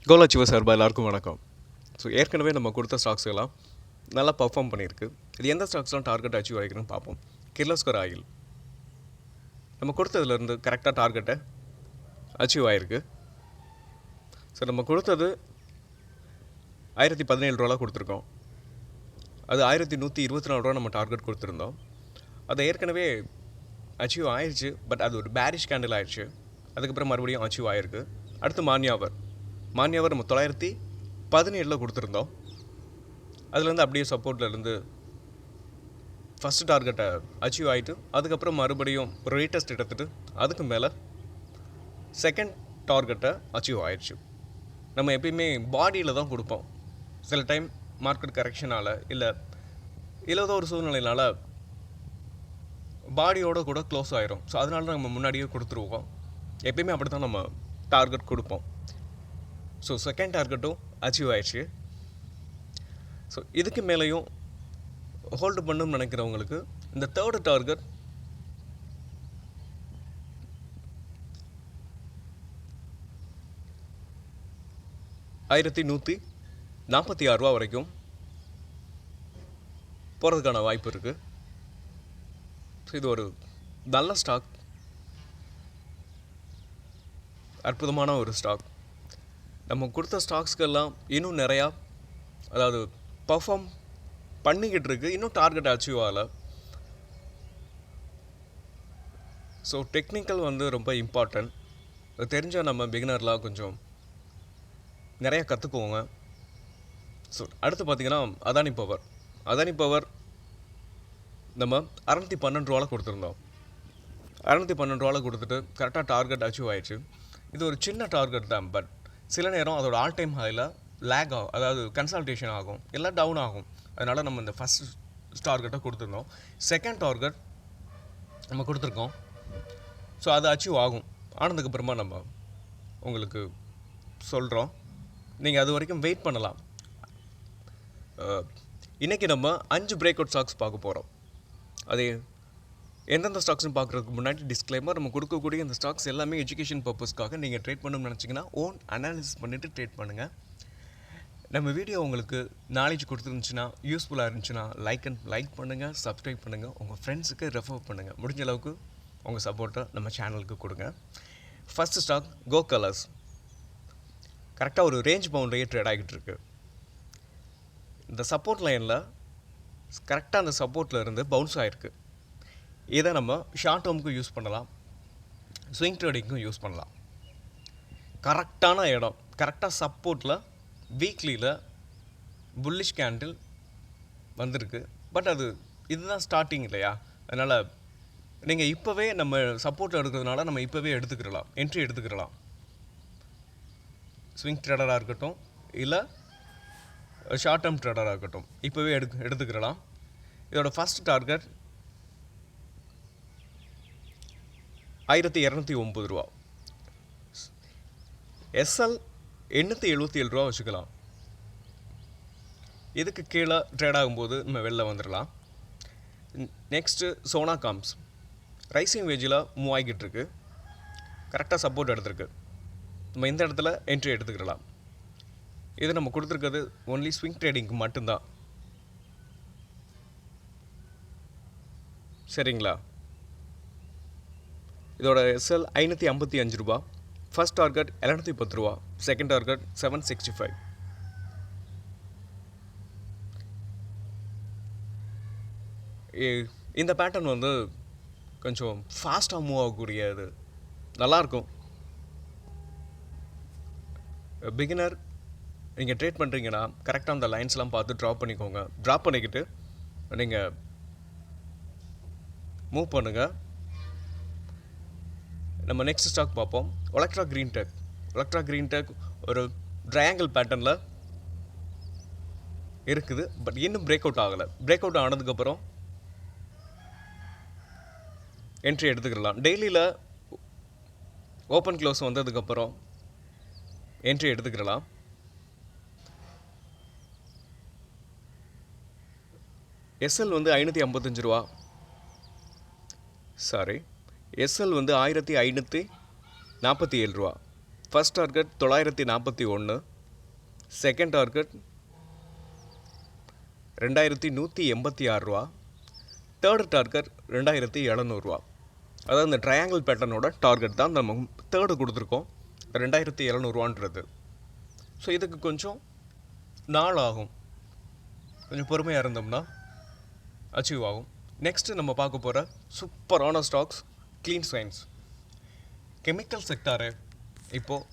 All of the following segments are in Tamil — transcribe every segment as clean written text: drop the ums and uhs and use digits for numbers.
கோலாச்சிவ சார்பாக எல்லாருக்கும் வணக்கம். ஸோ ஏற்கனவே நம்ம கொடுத்த ஸ்டாக்ஸ் எல்லாம் நல்லா பர்ஃபார்ம் பண்ணியிருக்கு. இது எந்த ஸ்டாக்ஸ்லாம் டார்கெட் அச்சீவ் ஆகிருக்குன்னு பார்ப்போம். கிர்லோஸ்கர் ஆயில் நம்ம கொடுத்ததுலேருந்து கரெக்டாக டார்கெட்டை அச்சீவ் ஆகிருக்கு. ஸோ நம்ம கொடுத்தது 1017 ரூபா கொடுத்துருக்கோம். அது 1124 ரூபா நம்ம டார்கெட் கொடுத்துருந்தோம். அதை ஏற்கனவே அச்சீவ் ஆயிடுச்சு. பட் அது ஒரு பேரிஷ் கேண்டில் ஆயிடுச்சு. அதுக்கப்புறம் மறுபடியும் அச்சீவ் ஆகிருக்கு. அடுத்து மானியாவர் நம்ம 917 கொடுத்துருந்தோம். அதுலேருந்து அப்படியே சப்போர்ட்லேருந்து ஃபஸ்ட்டு டார்கெட்டை அச்சீவ் ஆகிட்டு அதுக்கப்புறம் மறுபடியும் ஒரு ரீடெஸ்ட் எடுத்துகிட்டு அதுக்கு மேலே செகண்ட் டார்கெட்டை அச்சீவ் ஆயிடுச்சு. நம்ம எப்பயுமே பாடியில் தான் கொடுப்போம். சில டைம் மார்க்கெட் கரெக்ஷனால் இல்லை ஏதோ ஒரு சூழ்நிலையினால் பாடியோடு கூட க்ளோஸ் ஆகிரும். ஸோ அதனால நம்ம முன்னாடியே கொடுத்துருவோம். எப்பயுமே அப்படி தான் நம்ம டார்கெட் கொடுப்போம். ஸோ செகண்ட் டார்கெட்டும் அச்சீவ் ஆயிடுச்சு. ஸோ இதுக்கு மேலேயும் ஹோல்டு பண்ணணும்னு நினைக்கிறவங்களுக்கு இந்த தேர்டு டார்கெட் 1146 ரூபா வரைக்கும் போகிறதுக்கான வாய்ப்பு இருக்குது. ஸோ இது ஒரு நல்ல ஸ்டாக், அற்புதமான ஒரு ஸ்டாக். நம்ம கொடுத்த ஸ்டாக்ஸ்க்கெல்லாம் இன்னும் நிறையா பர்ஃபார்ம் பண்ணிக்கிட்டு இருக்கு. இன்னும் டார்கெட் அச்சீவ் ஆகலை. ஸோ டெக்னிக்கல் ரொம்ப இம்பார்ட்டன்ட். தெரிஞ்ச நம்ம பிகினர்லாம் கொஞ்சம் நிறையா கற்றுக்குவோங்க. ஸோ அடுத்து பார்த்திங்கன்னா அதானி பவர் நம்ம 612 ரூபாவில் கொடுத்துருந்தோம். 612 ரூபாவில் கொடுத்துட்டு கரெக்டாக டார்கெட் அச்சீவ் ஆயிடுச்சு. இது ஒரு சின்ன டார்கெட் தான். பட் சில நேரம் அதோட ஆல் டைம் ஹையில் லேக் ஆகும், அதாவது கன்சல்டேஷன் ஆகும், எல்லாம் டவுன் ஆகும். அதனால் நம்ம இந்த ஃபஸ்ட் டார்கெட்டை கொடுத்துருந்தோம். செகண்ட் டார்கெட் நம்ம கொடுத்துருக்கோம். ஸோ அது அச்சீவ் ஆனதுக்கப்புறமா நம்ம உங்களுக்கு சொல்கிறோம். நீங்கள் அது வரைக்கும் வெயிட் பண்ணலாம். இன்றைக்கி நம்ம 5 பிரேக் அவுட் ஸ்டாக்ஸ் பார்க்க போகிறோம். அது எந்தெந்த ஸ்டாக்ஸ்னு பார்க்குறதுக்கு முன்னாடி டிஸ்க்ளைமர், நம்ம கொடுக்கக்கூடிய இந்த ஸ்டாக்ஸ் எல்லாமே எஜுகேஷன் பர்பஸ்க்காக நீங்கள் ட்ரேட் பண்ணணும்னு நினச்சிங்கன்னா ஓன் அனாலிசிஸ் பண்ணிவிட்டு ட்ரேட் பண்ணுங்கள். நம்ம வீடியோ உங்களுக்கு நாலேஜ் கொடுத்துருந்துச்சுன்னா, யூஸ்ஃபுல்லாக இருந்துச்சுன்னா லைக் பண்ணுங்கள், சப்ஸ்கிரைப் பண்ணுங்கள், உங்கள் ஃப்ரெண்ட்ஸுக்கு ரெஃபர் பண்ணுங்கள். முடிஞ்ச அளவுக்கு உங்கள் சப்போர்ட்டை நம்ம சேனலுக்கு கொடுங்க. ஃபஸ்ட்டு ஸ்டாக் கோ கலர்ஸ். கரெக்டாக ஒரு ரேஞ்ச் பவுண்ட்லேயே ட்ரேட் ஆகிட்டு இருக்கு. இந்த சப்போர்ட் லைனில் கரெக்டாக அந்த சப்போர்ட்டில் இருந்து பவுன்ஸ் ஆகிருக்கு. இதை நம்ம ஷார்ட் டேர்முக்கும் யூஸ் பண்ணலாம், ஸ்விங் ட்ரேடிங்க்கும் யூஸ் பண்ணலாம். கரெக்டான இடம், கரெக்டாக சப்போர்ட்டில் வீக்லியில் புல்லிஷ் கேண்டில் வந்திருக்கு. பட் இதுதான் ஸ்டார்டிங் இல்லையா? அதனால் நீங்கள் இப்போவே நம்ம சப்போர்ட் எடுக்கிறதுனால நம்ம இப்போவே எடுத்துக்கிறலாம், என்ட்ரி எடுத்துக்கிறலாம். ஸ்விங் ட்ரேடராக இருக்கட்டும் இல்லை ஷார்ட் டேர்ம் ட்ரேடராக இருக்கட்டும், இப்போவே எடுத்துக்கிறலாம். இதோட ஃபஸ்ட் டார்கெட் 1209 ரூபா. எஸ்எல் 877 ரூபா வச்சுக்கலாம். இதுக்கு கீழே ட்ரேட் ஆகும்போது நம்ம வெளில வந்துடலாம். நெக்ஸ்ட்டு சோனா காம்ஸ் ரைசிங் வேஜில் மூவ் ஆகிக்கிட்டு இருக்கு. கரெக்டாக சப்போர்ட் எடுத்துருக்கு. நம்ம இந்த இடத்துல என்ட்ரி எடுத்துக்கலாம். இது நம்ம கொடுத்துருக்கிறது ஒன்லி ஸ்விங் ட்ரேடிங்க்கு மட்டும்தான். சரிங்களா? இதோட எஸ்எல் 555 ரூபா. ஃபஸ்ட் டார்கெட் 710 ரூபா. Second target 765. இந்த பேட்டர்ன் கொஞ்சம் ஃபாஸ்ட்டாக மூவ் ஆகக்கூடியது, நல்லாயிருக்கும். பிகினர் நீங்கள் ட்ரேட் பண்ணுறீங்கன்னா கரெக்டாக அந்த லைன்ஸ்லாம் பார்த்து ட்ராப் பண்ணிக்கோங்க. ட்ராப் பண்ணிக்கிட்டு நீங்கள் மூவ் பண்ணுங்கள். நம்ம நெக்ஸ்ட் ஸ்டாக் பார்ப்போம். ஒலக்ட்ரா க்ரீன் டெக் ஒரு ட்ரையாங்கிள் பேட்டர்னில் இருக்குது. பட் இன்னும் பிரேக் அவுட் ஆகலை. பிரேக் அவுட் ஆனதுக்கப்புறம் என்ட்ரி எடுத்துக்கலாம். டெய்லியில் ஓப்பன் க்ளோஸ் வந்ததுக்கப்புறம் என்ட்ரி எடுத்துக்கலாம். எஸ்எல் 555 ரூபா. எஸ்எல் 1547 ரூபா. First target 941. செகண்ட் டார்கெட் 2186 ரூபா. தேர்டு டார்கெட் 2700 ரூபா. அதாவது இந்த ட்ரையாங்கிள் பேட்டர்னோட டார்கெட் தான் நம்ம தேர்டு கொடுத்துருக்கோம், 2700 ரூபான்றது. ஸோ இதுக்கு கொஞ்சம் நாள் ஆகும், கொஞ்சம் பொறுமையாக இருந்தோம்னா அச்சீவ் ஆகும். நெக்ஸ்ட்டு நம்ம பார்க்க போகிற சூப்பரான stocks clean science. Chemical sector இப்போது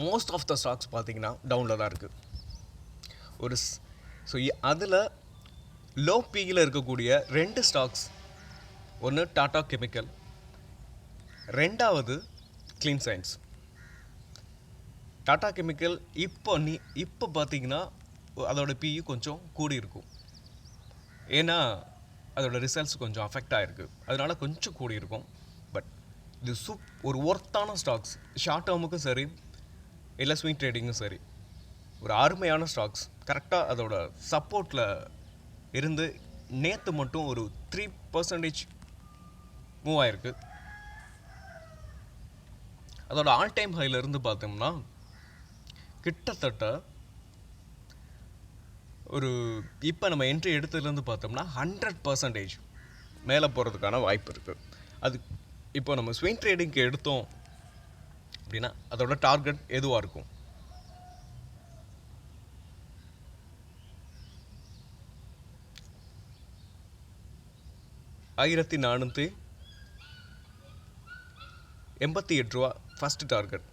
மோஸ்ட் ஆஃப் த ஸ்டாக்ஸ் பார்த்திங்கன்னா டவுனில் தான் இருக்குது. ஒரு ஸோ அதில் லோ பியில் இருக்கக்கூடிய 2 ஸ்டாக்ஸ், ஒன்று டாடா கெமிக்கல், ரெண்டாவது க்ளீன் சயின்ஸ். டாடா கெமிக்கல் இப்போ பார்த்தீங்கன்னா அதோட பிஇ கொஞ்சம் கூடி இருக்கும், ஏன்னா அதோட ரிசல்ட்ஸ் கொஞ்சம் அஃபெக்ட் ஆகிருக்கு, அதனால் கொஞ்சம் கூடி இருக்கும். பட் இது ஒரு ஒர்த்தான ஸ்டாக்ஸ், ஷார்ட் டேர்முக்கும் சரி இல்லை ஸ்விங் ட்ரேடிங்கும் சரி, ஒரு அருமையான ஸ்டாக்ஸ். கரெக்டாக அதோட சப்போர்ட்டில் இருந்து நேற்று மட்டும் ஒரு 3% மூவ் ஆகிருக்கு. அதோட ஆல் டைம் ஹையில் இருந்து பார்த்தோம்னா கிட்டத்தட்ட ஒரு இப்போ நம்ம என்ட்ரி எடுத்ததுலேருந்து பார்த்தோம்னா 100% மேலே போகிறதுக்கான வாய்ப்பு இருக்குது. அது இப்போ நம்ம ஸ்விங் ட்ரேடிங்க்கு எடுத்தோம் அப்படின்னா அதோட டார்கெட் எதுவாக இருக்கும்? $1488 ஃபஸ்ட்டு டார்கெட்.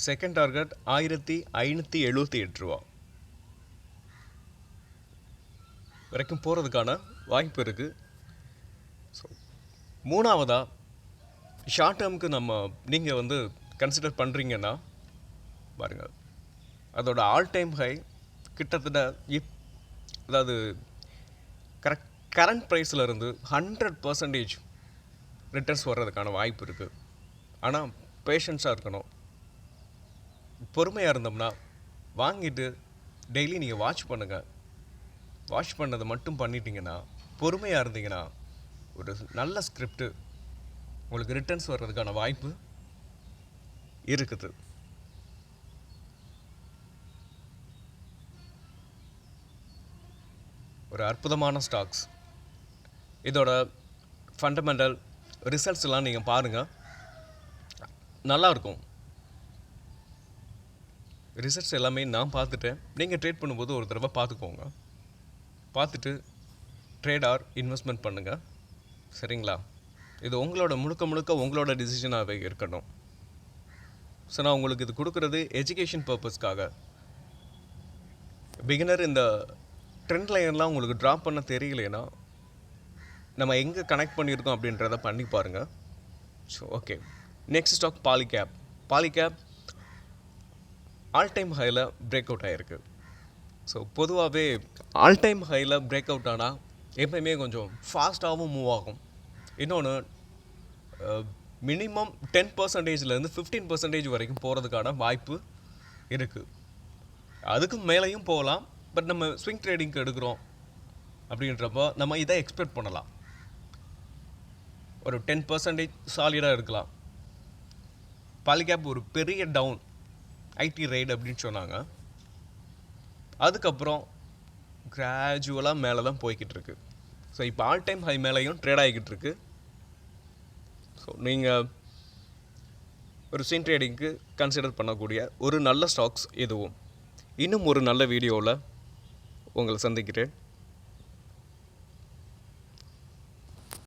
செகண்ட் டார்கெட் $1578 வரைக்கும் போகிறதுக்கான வாய்ப்பு இருக்குது. ஸோ மூணாவதாக ஷார்ட் டேர்முக்கு நீங்கள் கன்சிடர் பண்ணுறீங்கன்னா பாருங்கள், அதோட ஆல் டைம் ஹை கிட்டத்தட்ட அதாவது கரண்ட் ப்ரைஸில் இருந்து 100% ரிட்டர்ன்ஸ் வர்றதுக்கான வாய்ப்பு இருக்குது. ஆனால் பேஷன்ஸாக இருக்கணும், பொறுமையாக இருந்தோம்னா வாங்கிட்டு டெய்லி நீங்கள் வாட்ச் பண்ணுங்கள். வாட்ச் பண்ணதை மட்டும் பண்ணிட்டீங்கன்னா, பொறுமையாக இருந்தீங்கன்னா ஒரு நல்ல ஸ்கிரிப்டு உங்களுக்கு ரிட்டர்ன்ஸ் வர்றதுக்கான வாய்ப்பு இருக்குது. ஒரு அற்புதமான ஸ்டாக்ஸ். இதோட ஃபண்டமெண்டல் ரிசல்ட்ஸ்லாம் நீங்கள் பாருங்கள், நல்லாயிருக்கும். ரிசல்ட்ஸ் எல்லாமே நான் பார்த்துட்டேன், நீங்கள் ட்ரேட் பண்ணும்போது ஒரு தடவை பார்த்துக்கோங்க. பார்த்துட்டு ட்ரேட் ஆர் இன்வெஸ்ட்மெண்ட் பண்ணுங்கள், சரிங்களா? இது முழுக்க உங்களோட டிசிஷனாகவே இருக்கணும். ஸோ நான் உங்களுக்கு இது கொடுக்குறது எஜுகேஷன் பர்பஸ்க்காக. பிகினர் இந்த ட்ரெண்ட் லைன்லாம் உங்களுக்கு ட்ராப் பண்ண தெரியலைன்னா நம்ம எங்கே கனெக்ட் பண்ணியிருக்கோம் அப்படின்றத பண்ணி பாருங்கள். So okay, next stock Polycab all time ஹையில் பிரேக் அவுட் ஆகிருக்கு. ஸோ பொதுவாகவே ஆல் டைம் ஹையில் பிரேக் அவுட் ஆனால் எப்பயுமே கொஞ்சம் ஃபாஸ்ட்டாகவும் மூவ் ஆகும். இன்னொன்று மினிமம் 10%லேருந்து 15% வரைக்கும் போகிறதுக்கான வாய்ப்பு இருக்குது. அதுக்கு மேலேயும் போகலாம். பட் நம்ம ஸ்விங் ட்ரேடிங்க்கு எடுக்கிறோம் அப்படின்றப்போ நம்ம இதை எக்ஸ்பெக்ட் பண்ணலாம். ஒரு 10% சாலிடாக இருக்கலாம். பாலிகேப் ஒரு பெரிய டவுன் ஐடி ரைடு அப்படின்னு சொன்னாங்க, அதுக்கப்புறம் கிராஜுவலாக மேலே தான் போய்கிட்டு இருக்கு. ஸோ இப்போ ஆல் டைம் ஹை மேலேயும் ட்ரேட் ஆகிக்கிட்டு இருக்கு. ஸோ நீங்கள் ஒரு ஸ்விங் ட்ரேடிங்க்கு கன்சிடர் பண்ணக்கூடிய ஒரு நல்ல ஸ்டாக்ஸ் இதுவும். இன்னும் ஒரு நல்ல வீடியோவில் உங்களை சந்திக்கிறேன்.